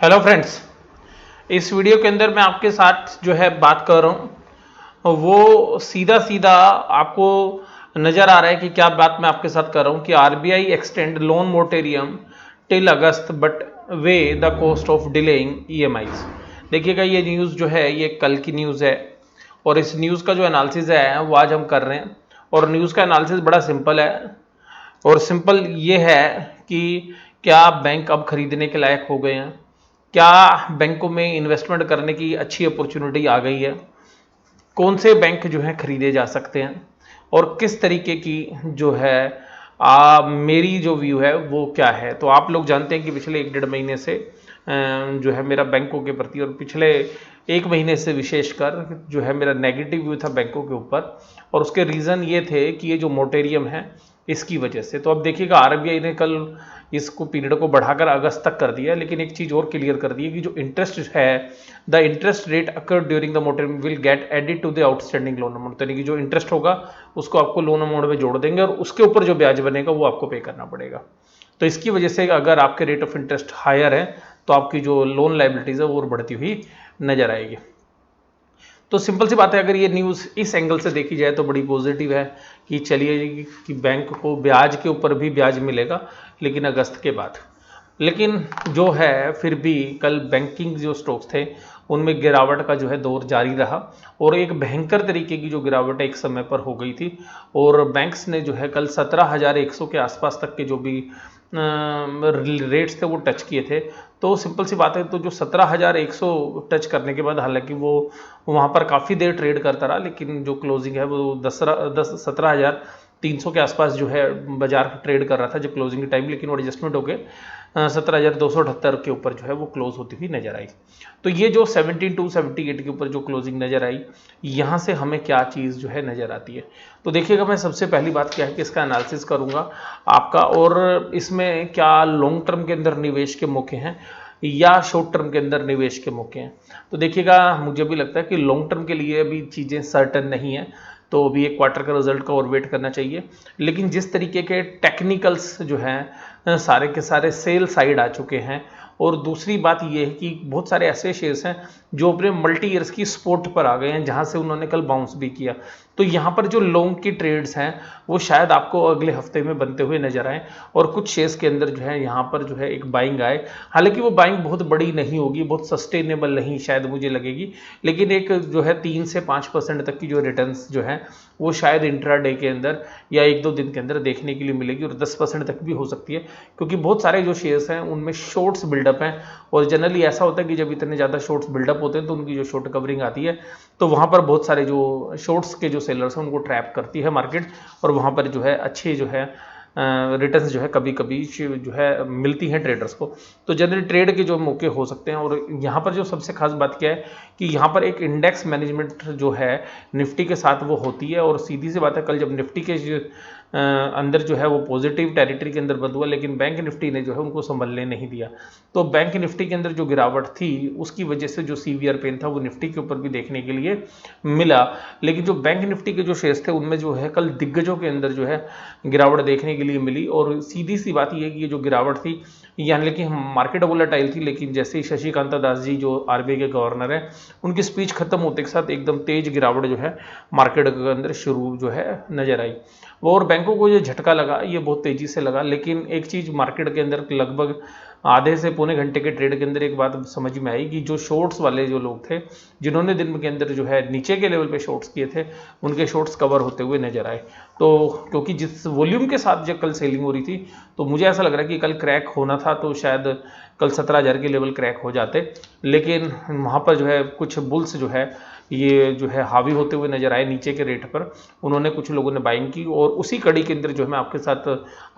Hello friends, इस video के अंदर मैं आपके साथ जो है बात कर रहा हूँ वो सीधा सीधा आपको नज़र आ रहा है कि क्या बात मैं आपके साथ कर रहा हूँ कि RBI extend loan moratorium till August but way the cost of delaying EMIs. देखिएगा, ये न्यूज़ जो है ये कल की न्यूज़ है और इस न्यूज़ का जो एनालिसिस है वो आज हम कर रहे हैं। और न्यूज़ का एनालिसिस बड़ा सिंपल है और सिंपल ये है कि क्या बैंक अब खरीदने के लायक हो गए हैं, क्या बैंकों में इन्वेस्टमेंट करने की अच्छी अपॉर्चुनिटी आ गई है, कौन से बैंक जो है खरीदे जा सकते हैं और किस तरीके की जो है मेरी जो व्यू है वो क्या है। तो आप लोग जानते हैं कि पिछले 1 डेढ़ महीने से जो है मेरा बैंकों के प्रति और पिछले 1 महीने से विशेषकर जो है मेरा नेगेटिव व्यू था बैंकों के ऊपर। और उसके रीज़न ये थे कि ये जो मोरेटोरियम है इसकी वजह से। तो अब देखिएगा, आरबीआई ने कल इसको पीरियड को बढ़ाकर अगस्त तक कर दिया, लेकिन एक चीज़ और क्लियर कर दी है कि जो इंटरेस्ट है, the interest rate occur during the moratorium will get added to the outstanding loan amount. यानी कि जो इंटरेस्ट होगा उसको आपको लोन अमाउंट में जोड़ देंगे और उसके ऊपर जो ब्याज बनेगा वो आपको पे करना पड़ेगा। तो इसकी वजह से अगर आपके रेट ऑफ इंटरेस्ट हायर है तो आपकी जो लोन लाइबिलिटीज है वो और बढ़ती हुई नजर आएगी। तो सिंपल सी बात है, अगर ये न्यूज़ इस एंगल से देखी जाए तो बड़ी पॉजिटिव है कि चलिए कि बैंक को ब्याज के ऊपर भी ब्याज मिलेगा, लेकिन अगस्त के बाद। लेकिन जो है फिर भी कल बैंकिंग जो स्टॉक्स थे उनमें गिरावट का जो है दौर जारी रहा और एक भयंकर तरीके की जो गिरावट एक समय पर हो गई थी। और बैंक्स ने जो है कल 17,100 के आसपास तक के जो भी रेट्स थे वो टच किए थे। तो सिंपल सी बात है, तो जो 17,100 टच करने के बाद हालांकि वो वहाँ पर काफ़ी देर ट्रेड करता रहा, लेकिन जो क्लोजिंग है वो 17,300 के आसपास जो है बाजार ट्रेड कर रहा था जब क्लोजिंग के टाइम, लेकिन वो एडजस्टमेंट होकर 17,278 के ऊपर जो है वो क्लोज होती हुई नजर आई। तो ये जो 7278 के ऊपर जो क्लोजिंग नजर आई, यहाँ से हमें क्या चीज़ जो है नजर आती है। तो देखिएगा, मैं सबसे पहली बात क्या है कि इसका एनालिसिस करूंगा आपका, और इसमें क्या लॉन्ग टर्म के अंदर निवेश के मौके हैं या शॉर्ट टर्म के अंदर निवेश के मौके हैं। तो देखिएगा, मुझे भी लगता है कि लॉन्ग टर्म के लिए अभी चीज़ें सर्टन नहीं है, तो अभी एक क्वार्टर का रिजल्ट का और वेट करना चाहिए। लेकिन जिस तरीके के टेक्निकल्स जो हैं सारे के सारे सेल साइड आ चुके हैं। और दूसरी बात यह है कि बहुत सारे ऐसे शेयर्स हैं जो अपने मल्टी ईयर्स की सपोर्ट पर आ गए हैं, जहां से उन्होंने कल बाउंस भी किया। तो यहाँ पर जो लॉन्ग की ट्रेड्स हैं वो शायद आपको अगले हफ्ते में बनते हुए नजर आए और कुछ शेयर्स के अंदर जो है यहाँ पर जो है एक बाइंग आए। हालांकि वो बाइंग बहुत बड़ी नहीं होगी, बहुत सस्टेनेबल नहीं शायद मुझे लगेगी, लेकिन एक जो है 3 से 5% तक की जो रिटर्न्स जो है वो शायद इंट्राडे के अंदर या 1-2 दिन के अंदर देखने के लिए मिलेगी और 10% तक भी हो सकती है, क्योंकि बहुत सारे जो शेयर्स हैं उनमें शॉर्ट्स बिल्डअप हैं। और जनरली ऐसा होता है कि जब इतने ज़्यादा शॉर्ट्स बिल्डअप होते हैं तो उनकी जो शॉर्ट कवरिंग आती है तो वहाँ पर बहुत सारे जो शॉर्ट्स के जो सेलर्स हैं उनको ट्रैप करती है मार्केट, और वहाँ पर जो है अच्छे जो है रिटर्न्स जो है कभी कभी जो है मिलती हैं ट्रेडर्स को। तो जनरली ट्रेड के जो मौके हो सकते हैं। और यहाँ पर जो सबसे खास बात क्या है कि यहाँ पर एक इंडेक्स मैनेजमेंट जो है निफ्टी के साथ वो होती है। और सीधी सी बात है, कल जब निफ्टी के अंदर जो है वो पॉजिटिव टेरिटरी के अंदर बंद हुआ, लेकिन बैंक निफ्टी ने जो है उनको संभलने नहीं दिया। तो बैंक निफ्टी के अंदर जो गिरावट थी उसकी वजह से जो सीवियर पेन था वो निफ्टी के ऊपर भी देखने के लिए मिला। लेकिन जो बैंक निफ्टी के जो शेयर्स थे उनमें जो है कल दिग्गजों के अंदर जो है गिरावट देखने के लिए मिली। और सीधी सी बात यह है कि ये जो गिरावट थी यानी कि मार्केट वोलेटाइल थी, लेकिन जैसे ही शशिकांता दास जी जो आरबीआई के गवर्नर हैं उनकी स्पीच खत्म होते के साथ एकदम तेज गिरावट जो है मार्केट के अंदर शुरू जो है नजर आई। और बैंकों को ये झटका लगा, ये बहुत तेजी से लगा। लेकिन एक चीज़ मार्केट के अंदर लगभग आधे से पौने घंटे के ट्रेड के अंदर एक बात समझ में आई कि जो शॉर्ट्स वाले जो लोग थे जिन्होंने दिन के अंदर जो है नीचे के लेवल पे शॉर्ट्स किए थे उनके शॉर्ट्स कवर होते हुए नजर आए। तो क्योंकि जिस वॉल्यूम के साथ जब कल सेलिंग हो रही थी तो मुझे ऐसा लग रहा है कि कल क्रैक होना था, तो शायद कल 17,000 के लेवल क्रैक हो जाते। लेकिन वहाँ पर जो है कुछ बुल्स जो है ये जो है हावी होते हुए नजर आए नीचे के रेट पर, उन्होंने कुछ लोगों ने बाइंग की। और उसी कड़ी के अंदर जो है मैं आपके साथ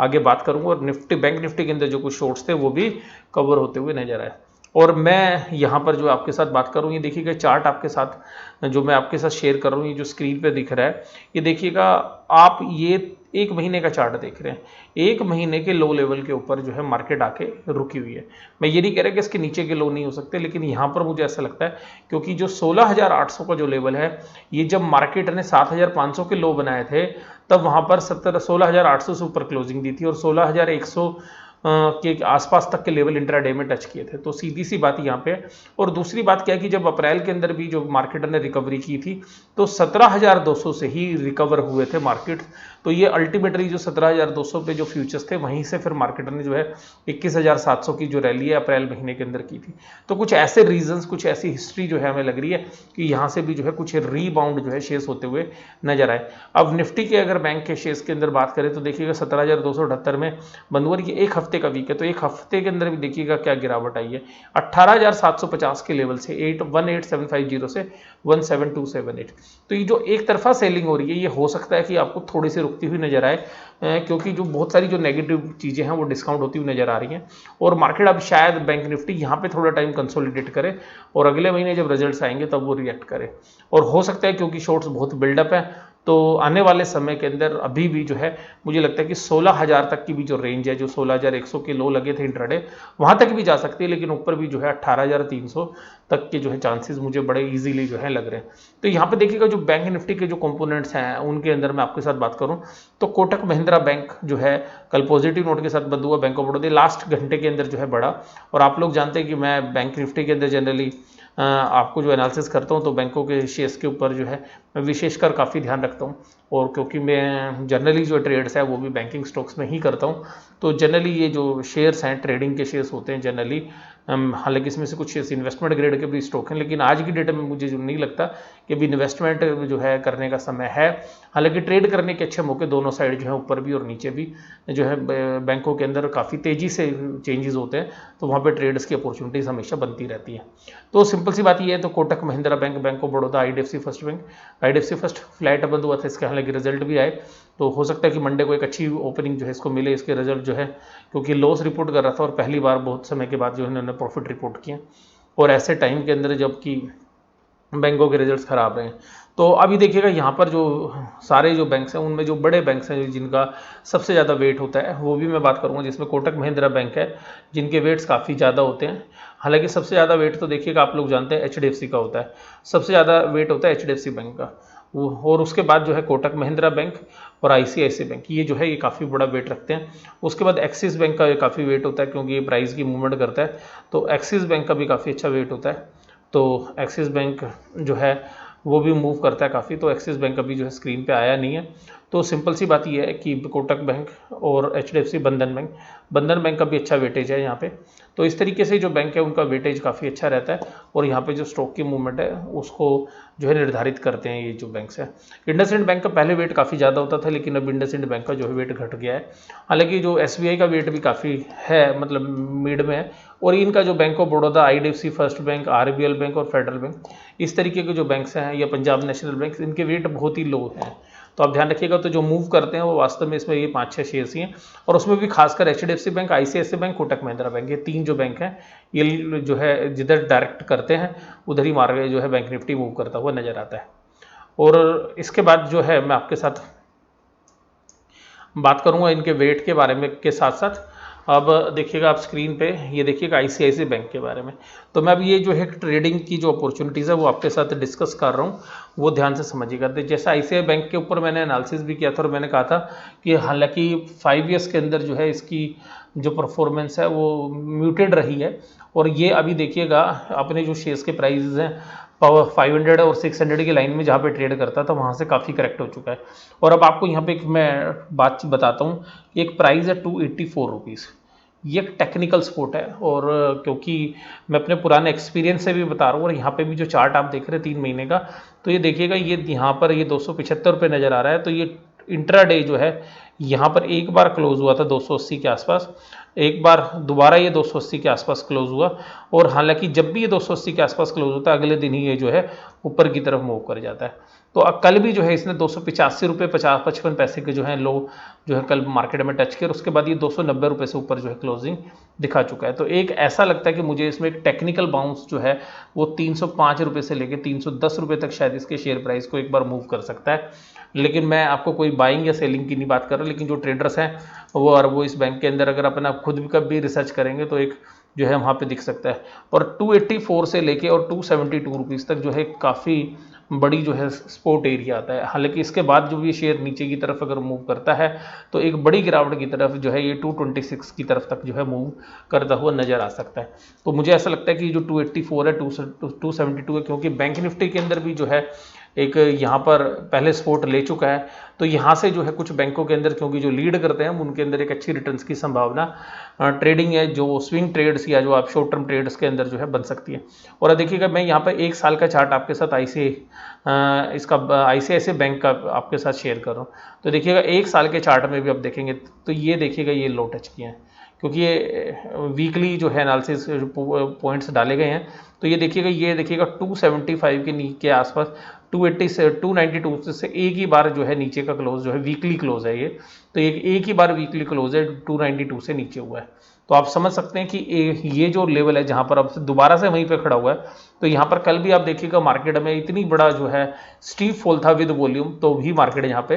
आगे बात करूंगा। और निफ्टी बैंक निफ्टी के अंदर जो कुछ शॉर्ट्स थे वो भी कवर होते हुए नजर आए। और मैं यहाँ पर जो आपके साथ बात करूँ, ये देखिएगा चार्ट आपके साथ जो मैं आपके साथ शेयर कर रहा हूँ, ये जो स्क्रीन पे दिख रहा है, ये देखिएगा आप, ये 1 महीने का चार्ट देख रहे हैं। 1 महीने के लो लेवल के ऊपर जो है मार्केट आके रुकी हुई है। मैं ये नहीं कह रहा कि इसके नीचे के लो नहीं हो सकते, लेकिन यहाँ पर मुझे ऐसा लगता है क्योंकि जो 16,800 का जो लेवल है, ये जब मार्केट ने 7,500 के लो बनाए थे तब वहाँ पर 16,800 से ऊपर क्लोजिंग दी थी और 16,100 के आसपास तक के लेवल इंट्राडे में टच किए थे। तो सीधी सी बात यहाँ पे है। और दूसरी बात क्या है कि जब अप्रैल के अंदर भी जो मार्केट ने रिकवरी की थी तो 17,200 से ही रिकवर हुए थे मार्केट। तो ये अल्टीमेटली जो 17,200 पे जो फ्यूचर्स थे वहीं से फिर मार्केट ने जो है 21,700 की जो रैली है अप्रैल महीने के अंदर की थी। तो कुछ ऐसे रीजंस, कुछ ऐसी हिस्ट्री जो है हमें लग रही है कि यहाँ से भी जो है कुछ रीबाउंड जो है शेयर्स होते हुए नजर आए। अब निफ्टी के अगर बैंक के शेयर्स के अंदर बात करें तो देखिएगा 17,278 में बंद हुआ। ये एक हफ्ते का वीक है, तो एक हफ्ते के अंदर भी देखिएगा क्या गिरावट आई है 18,750 के लेवल से 18,750 से 17,278। तो ये जो एक तरफा सेलिंग हो रही है ये हो सकता है कि आपको थोड़ी सी रुकती हुई नजर आए, क्योंकि जो बहुत सारी जो नेगेटिव चीजें हैं वो डिस्काउंट होती हुई नजर आ रही हैं। और मार्केट अब शायद बैंक निफ्टी यहाँ पे थोड़ा टाइम कंसोलिडेट करे और अगले महीने जब रिजल्ट्स आएंगे तब वो रिएक्ट करे। और हो सकता है क्योंकि शॉर्ट्स बहुत बिल्डअप है तो आने वाले समय के अंदर अभी भी जो है मुझे लगता है कि 16,000 तक की भी जो रेंज है, जो 16,100 के लो लगे थे इंट्राडे, वहां तक भी जा सकती है, लेकिन ऊपर भी जो है 18,300 तक के जो है चांसेस मुझे बड़े इजीली जो है लग रहे हैं। तो यहाँ पे देखिएगा जो बैंक निफ्टी के जो कंपोनेंट्स हैं उनके अंदर मैं आपके साथ बात करूं तो कोटक महिंद्रा बैंक जो है कल पॉजिटिव नोट के साथ बंद हुआ। बैंक ऑफ बड़ौदा लास्ट घंटे के अंदर जो है बढ़ा। और आप लोग जानते हैं कि मैं बैंक निफ्टी के अंदर जनरली आपको जो एनालिसिस करता हूं तो बैंकों के शेयर्स के ऊपर जो है मैं विशेषकर काफ़ी ध्यान रखता हूं। और क्योंकि मैं जनरली जो ट्रेड्स है वो भी बैंकिंग स्टॉक्स में ही करता हूं, तो जनरली ये जो शेयर्स हैं ट्रेडिंग के शेयर्स होते हैं जनरली, हालांकि इसमें से कुछ शेयर्स इन्वेस्टमेंट ग्रेड के भी स्टॉक हैं, लेकिन आज की डेट में मुझे जो नहीं लगता कि अभी इन्वेस्टमेंट जो है करने का समय है। हालांकि ट्रेड करने के अच्छे मौके दोनों साइड जो है ऊपर भी और नीचे भी जो है बैंकों के अंदर काफ़ी तेज़ी से चेंजेस होते हैं, तो वहाँ पर ट्रेड्स की अपॉर्चुनिटीज़ हमेशा बनती रहती है। तो सिंपल सी बात ये है, तो Kotak Mahindra bank, bank of Baroda, IDFC first bank, IDFC first flat बंद हुआ था, इसके हालांकि रिजल्ट भी आए, तो हो सकता है कि मंडे को एक अच्छी ओपनिंग जो है इसको मिले, इसके रिजल्ट जो है क्योंकि लॉस रिपोर्ट कर रहा था और पहली बार बहुत समय के बाद जो है इन्होंने प्रॉफिट रिपोर्ट किया। और ऐसे टाइम के अंदर जबकि बैंकों के रिजल्ट्स खराब रहे हैं, तो अभी देखिएगा यहाँ पर जो सारे जो बैंक्स हैं उनमें जो बड़े बैंक्स हैं जिनका सबसे ज़्यादा वेट होता है वो भी मैं बात करूँगा, जिसमें कोटक महिंद्रा बैंक है जिनके वेट्स काफ़ी ज़्यादा होते हैं। हालांकि सबसे ज़्यादा वेट तो देखिएगा आप लोग जानते हैं HDFC का होता है, सबसे ज़्यादा वेट होता है HDFC बैंक का, और उसके बाद जो है कोटक महिंद्रा बैंक और ICICI बैंक, ये जो है ये काफ़ी बड़ा वेट रखते हैं। उसके बाद एक्सिस बैंक का काफ़ी वेट होता है क्योंकि ये प्राइस की मूवमेंट करता है, तो एक्सिस बैंक का भी काफ़ी अच्छा वेट होता है। तो एक्सिस बैंक जो है वो भी मूव करता है काफ़ी, तो एक्सिस बैंक अभी जो है स्क्रीन पे आया नहीं है। तो सिंपल सी बात ये है कि कोटक बैंक और HDFC, बंधन बैंक का भी अच्छा वेटेज है यहाँ पे। तो इस तरीके से जो बैंक है उनका वेटेज काफ़ी अच्छा रहता है और यहाँ पे जो स्टॉक की मूवमेंट है उसको जो है निर्धारित करते हैं ये जो बैंक्स है। इंडसइंड बैंक का पहले वेट काफ़ी ज़्यादा होता था, लेकिन अब इंडसइंड बैंक का जो है वेट घट गया है। हालांकि जो SBI का वेट भी काफ़ी है, मतलब मिड में है। और इनका जो bank of Baroda, IDFC first bank, RBL bank और फेडरल बैंक, इस तरीके के जो बैंक्स हैं या पंजाब नेशनल बैंक, इनके वेट बहुत ही लो हैं। तो आप ध्यान रखिएगा, तो जो मूव करते हैं वो वास्तव में इसमें ये 5-6 शेयर्स ही हैं, और उसमें भी खासकर HDFC bank, ICICI bank, Kotak Mahindra bank, ये 3 जो बैंक हैं ये जो है जिधर डायरेक्ट करते हैं उधर ही मार्केट जो है बैंक निफ्टी मूव करता हुआ नजर आता है। और इसके बाद जो है मैं आपके साथ बात करूंगा इनके वेट के बारे में के साथ साथ, अब देखिएगा आप स्क्रीन पे, ये देखिएगा ICICI बैंक के बारे में। तो मैं अब ये जो है ट्रेडिंग की जो अपॉर्चुनिटीज़ है वो आपके साथ डिस्कस कर रहा हूँ, वो ध्यान से समझिएगा। जैसे ICICI बैंक के ऊपर मैंने एनालिसिस भी किया था और मैंने कहा था कि हालांकि 5 ईयर्स के अंदर जो है इसकी जो परफॉर्मेंस है वो म्यूटेड रही है, और ये अभी देखिएगा अपने जो शेयर्स के प्राइजेज हैं 500 और 600 की लाइन में जहाँ पे ट्रेड करता था वहाँ से काफ़ी करेक्ट हो चुका है। और अब आपको यहाँ पे एक मैं बात बताता हूँ, एक प्राइस है 284 रुपीज़। ये एक टेक्निकल सपोर्ट है, और क्योंकि मैं अपने पुराने एक्सपीरियंस से भी बता रहा हूँ, और यहाँ पे भी जो चार्ट आप देख रहे हैं 3 महीने का, तो ये देखिएगा ये यहाँ पर ये 275 रुपये नज़र आ रहा है। तो ये इंट्राडे जो है यहाँ पर एक बार क्लोज हुआ था 280 के आसपास, एक बार दोबारा ये 280 के आसपास क्लोज हुआ, और हालांकि जब भी ये 280 के आसपास क्लोज होता है अगले दिन ही ये जो है ऊपर की तरफ मूव कर जाता है। तो कल भी जो है इसने 285 रुपये 55 पैसे के जो है लो जो है कल मार्केट में टच किया, और उसके बाद ये 290 रुपये से ऊपर जो है क्लोजिंग दिखा चुका है। तो एक ऐसा लगता है कि मुझे इसमें एक टेक्निकल बाउंस जो है वो 305 रुपये से लेकर 310 रुपये तक शायद इसके शेयर प्राइस को एक बार मूव कर सकता है। लेकिन मैं आपको कोई बाइंग या सेलिंग की नहीं बात कर रहा, लेकिन जो ट्रेडर्स हैं वो इस बैंक के अंदर अगर अपना खुद भी कभी रिसर्च करेंगे तो एक जो है वहाँ पे दिख सकता है। और 284 से लेके और 272 रुपीज़ तक जो है काफ़ी बड़ी जो है सपोर्ट एरिया आता है। हालांकि इसके बाद जो भी शेयर नीचे की तरफ अगर मूव करता है तो एक बड़ी गिरावट की तरफ जो है ये 226 की तरफ तक जो है मूव करता हुआ नजर आ सकता है। तो मुझे ऐसा लगता है कि जो 284 है 272 है, क्योंकि बैंक निफ्टी के अंदर भी जो है एक यहाँ पर पहले सपोर्ट ले चुका है, तो यहाँ से जो है कुछ बैंकों के अंदर क्योंकि जो लीड करते हैं उनके अंदर एक अच्छी रिटर्न्स की संभावना ट्रेडिंग है जो स्विंग ट्रेड्स या जो आप शॉर्ट टर्म ट्रेड्स के अंदर जो है बन सकती है। और देखिएगा मैं यहाँ पर 1 साल का चार्ट आपके साथ ICICI बैंक का आपके साथ शेयर कर रहा हूँ। तो देखिएगा 1 साल के चार्ट में भी आप देखेंगे तो ये देखिएगा ये लो टच किए हैं, क्योंकि ये वीकली जो है एनालिसिस पॉइंट्स डाले गए हैं। तो ये देखिएगा 275 के आसपास 280 से 292 से एक ही बार जो है नीचे का क्लोज जो है वीकली क्लोज है ये, तो एक ही बार वीकली क्लोज है 292 से नीचे हुआ है। तो आप समझ सकते हैं कि ये जो लेवल है जहां पर अब दोबारा से वहीं पे खड़ा हुआ है, तो यहाँ पर कल भी आप देखिएगा मार्केट में इतनी बड़ा जो है स्टीप फॉल था विद वॉल्यूम, तो भी मार्केट यहाँ पे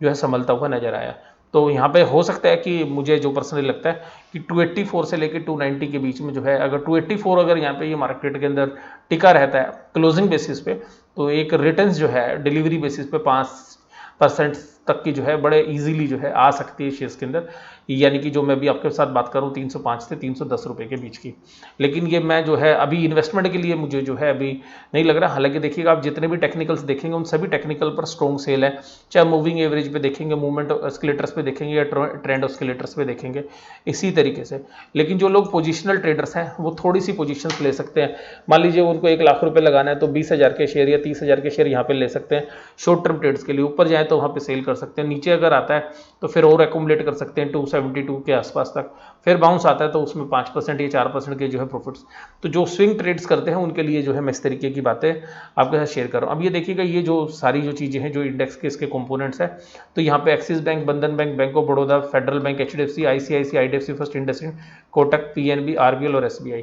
जो है संभलता हुआ नजर आया। तो यहाँ पे हो सकता है कि मुझे जो पर्सनली लगता है कि 284 से लेकर 290 के बीच में जो है अगर 284 अगर यहाँ पे ये मार्केट के अंदर टिका रहता है क्लोजिंग बेसिस पे, तो एक रिटर्न्स जो है डिलीवरी बेसिस पे 5% तक की जो है बड़े इजीली जो है आ सकती है शेयर्स के अंदर, यानी कि जो मैं भी आपके साथ बात करूं 305 से 310 रुपए के बीच की। लेकिन ये मैं जो है अभी इन्वेस्टमेंट के लिए मुझे जो है अभी नहीं लग रहा। हालांकि देखिएगा आप जितने भी टेक्निकल्स देखेंगे उन सभी टेक्निकल पर स्ट्रॉन्ग सेल है, चाहे मूविंग एवरेज पे देखेंगे, मूवमेंट ऑस्किलेटर्स पे देखेंगे या ट्रेंड ऑस्किलेटर्स पे देखेंगे इसी तरीके से। लेकिन जो लोग पोजिशनल ट्रेडर्स हैं वो थोड़ी सी पोजिशन ले सकते हैं। मान लीजिए उनको 1 लाख रुपए लगाना है तो 20,000 के शेयर या 30,000 के शेयर यहाँ पे ले सकते हैं शॉर्ट टर्म ट्रेड्स के लिए। ऊपर जाए तो वहाँ पे सेल कर सकते हैं, नीचे अगर आता है तो फिर और एक्यूमुलेट कर सकते हैं 272 के आसपास तक, फिर बाउंस आता है तो उसमें 5% या 4% के जो है प्रॉफिट्स। तो जो स्विंग ट्रेड्स करते हैं उनके लिए जो है मैं इस तरीके की बातें आपके साथ शेयर कर रहा हूँ। अब ये देखिएगा ये जो सारी जो चीज़ें हैं जो इंडेक्स के इसके कंपोनेंट्स हैं, तो यहाँ पे एक्सिस बैंक, बंधन bank, bank of Baroda, federal bank, HDFC, ICICI, IDFC first, IndusInd, Kotak, PNB, RBL और SBI।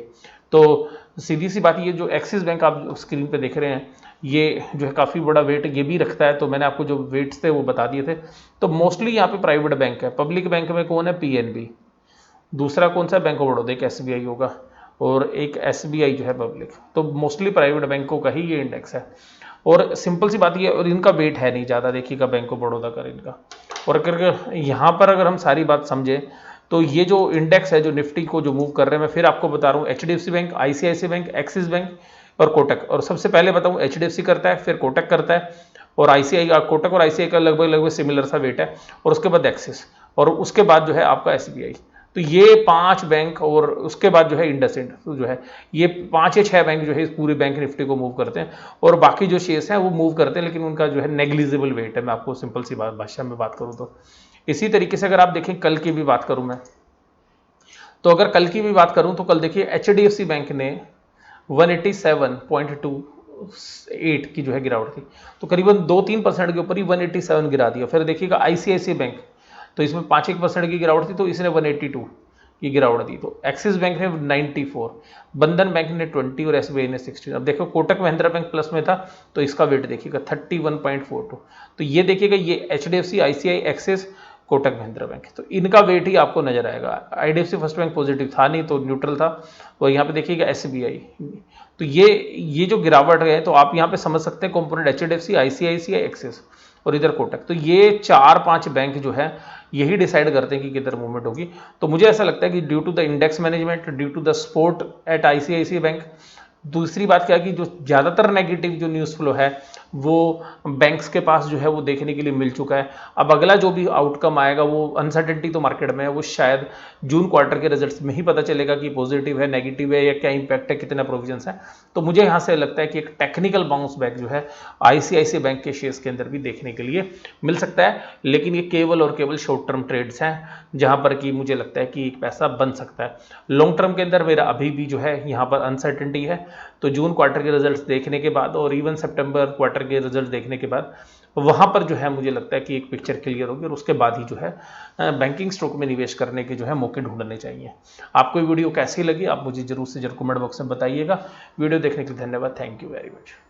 तो सीधी सी बात, ये जो एक्सिस बैंक आप स्क्रीन पे देख रहे हैं ये जो है काफ़ी बड़ा वेट ये भी रखता है, तो मैंने आपको जो वेट्स थे वो बता दिए थे। तो मोस्टली यहाँ पे प्राइवेट बैंक है। पब्लिक बैंक में कौन है? PNB। दूसरा कौन सा? बैंक ऑफ बड़ौदा, एक SBI होगा और एक SBI जो है पब्लिक। तो मोस्टली प्राइवेट बैंकों का ही ये इंडेक्स है और सिंपल सी बात ये, और इनका वेट है नहीं ज़्यादा, देखिएगा बैंक ऑफ बड़ौदा का इनका। और अगर यहाँ पर अगर हम सारी बात समझें तो ये जो इंडेक्स है जो निफ्टी को जो मूव कर रहे हैं, मैं फिर आपको बता रहा हूँ HDFC bank, ICICI bank, axis bank और कोटक। और सबसे पहले बताऊँ HDFC करता है, फिर कोटक करता है और कोटक और ICICI का लगभग सिमिलर सा वेट है, और उसके बाद एक्सिस और उसके बाद जो है आपका SBI। तो ये 5 बैंक और उसके बाद जो है इंडसइंड, तो जो है ये 5 या 6 बैंक जो है इस पूरे बैंक निफ्टी को मूव करते हैं, और बाकी जो शेयर्स हैं वो मूव करते हैं लेकिन उनका जो है नेग्लिजिबल वेट है। मैं आपको सिंपल सी बात भाषा में बात करूँ तो इसी तरीके से अगर आप देखें कल की भी बात करूं मैं, तो अगर कल की भी बात करूं तो कल देखिए HDFC बैंक ने 187.28 की जो है गिरावट थी, तो करीबन 2-3% के ऊपर ही 187 गिरा दिया। फिर देखिएगा ICICI बैंक, तो इसमें 5-1% की गिरावट थी तो इसने 182 की गिरावट दी। तो एक्सिस बैंक ने 94, बंधन बैंक ने 20 और SBI ने 16। अब देखो कोटक महिंद्रा बैंक प्लस में था तो इसका वेट देखिएगा 31.42। तो ये देखिएगा ये HDFC, ICICI, axis, Kotak Mahindra bank, तो इनका वेट ही आपको नजर आएगा। IDFC फर्स्ट बैंक पॉजिटिव था नहीं तो न्यूट्रल था, और यहाँ पे देखिएगा SBI। तो ये जो गिरावट है तो आप यहाँ पे समझ सकते हैं कंपोनेंट HDFC, ICICI, एक्सिस और इधर कोटक। तो ये 4-5 बैंक जो है यही डिसाइड करते हैं कि किधर मूवमेंट होगी। तो मुझे ऐसा लगता है कि due to the index management, due to the support at ICICI bank, दूसरी बात क्या है कि जो ज़्यादातर नेगेटिव जो न्यूज़ फ्लो है वो बैंक्स के पास जो है वो देखने के लिए मिल चुका है। अब अगला जो भी आउटकम आएगा वो अनसर्टेनिटी तो मार्केट में है, वो शायद जून क्वार्टर के रिजल्ट्स में ही पता चलेगा कि पॉजिटिव है, नेगेटिव है या क्या इंपैक्ट है, कितना प्रोविजंस है। तो मुझे यहाँ से लगता है कि एक टेक्निकल बाउंस बैक जो है ICICI बैंक के शेयर्स के अंदर भी देखने के लिए मिल सकता है, लेकिन ये केवल और केवल शॉर्ट टर्म ट्रेड्स हैं जहाँ पर कि मुझे लगता है कि एक पैसा बन सकता है। लॉन्ग टर्म के अंदर मेरा अभी भी जो है यहाँ पर अनसर्टेनिटी है। तो जून क्वार्टर के रिजल्ट्स देखने के बाद और इवन सितंबर क्वार्टर के रिजल्ट देखने के बाद वहां पर जो है मुझे लगता है कि एक पिक्चर क्लियर होगी, और उसके बाद ही जो है बैंकिंग स्टॉक में निवेश करने के जो है मौके ढूंढने चाहिए। आपको वीडियो कैसी लगी आप मुझे जरूर से जरूर कमेंट बॉक्स में बताइएगा। वीडियो देखने के लिए धन्यवाद। Thank you very much.